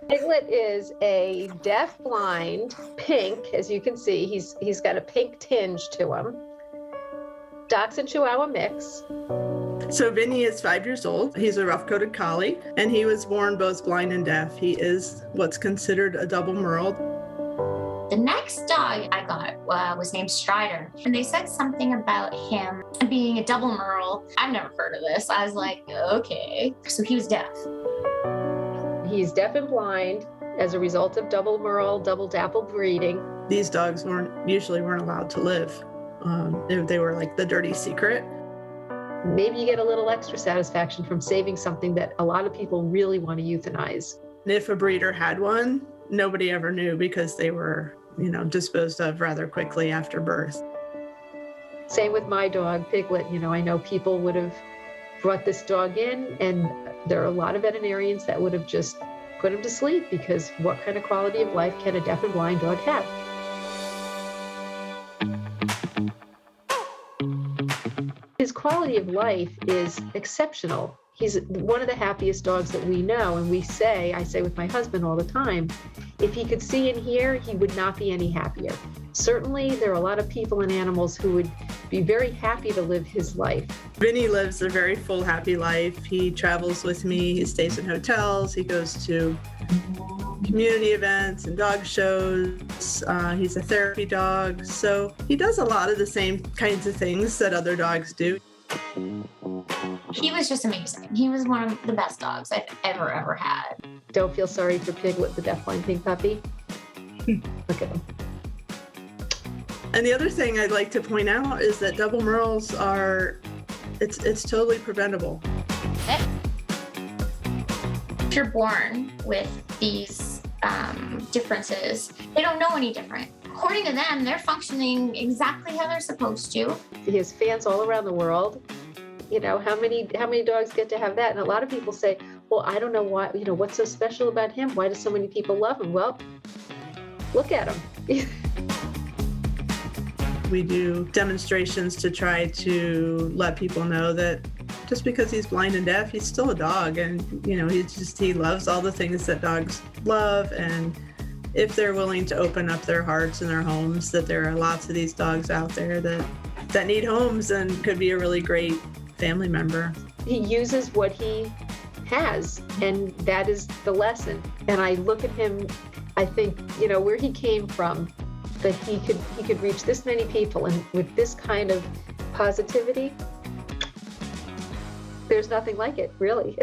Piglet is a deaf-blind pink, as you can see. He's got a pink tinge to him. Dachshund Chihuahua mix. So Vinny is 5 years old. He's a rough-coated collie, and he was born both blind and deaf. He is what's considered a double merle. The next dog I got was named Strider, and they said something about him being a double merle. I've never heard of this. I was like, okay. So he was deaf. He's deaf and blind as a result of double merle, double dapple breeding. These dogs usually weren't allowed to live. They were like the dirty secret. Maybe you get a little extra satisfaction from saving something that a lot of people really want to euthanize. If a breeder had one, nobody ever knew because they were, disposed of rather quickly after birth. Same with my dog, Piglet. I know people would have brought this dog in, and there are a lot of veterinarians that would have just put him to sleep, because what kind of quality of life can a deaf and blind dog have? His quality of life is exceptional. He's one of the happiest dogs that we know, and I say with my husband all the time, if he could see and hear, he would not be any happier. Certainly, there are a lot of people and animals who would be very happy to live his life. Vinny lives a very full, happy life. He travels with me. He stays in hotels. He goes to community events and dog shows. He's a therapy dog. So he does a lot of the same kinds of things that other dogs do. He was just amazing. He was one of the best dogs I've ever had. Don't feel sorry for Piglet, the deaf-blind pink puppy. Look at him. And the other thing I'd like to point out is that double merles it's totally preventable. If you're born with these differences, they don't know any different. According to them, they're functioning exactly how they're supposed to. He has fans all around the world. How many dogs get to have that? And a lot of people say, well, I don't know why, what's so special about him? Why do so many people love him? Well, look at him. We do demonstrations to try to let people know that just because he's blind and deaf, he's still a dog. And, he loves all the things that dogs love. And if they're willing to open up their hearts and their homes, that there are lots of these dogs out there that need homes and could be a really great family member. He uses what he has, and that is the lesson. And I look at him, I think, where he came from, that he could reach this many people, and with this kind of positivity, there's nothing like it, really.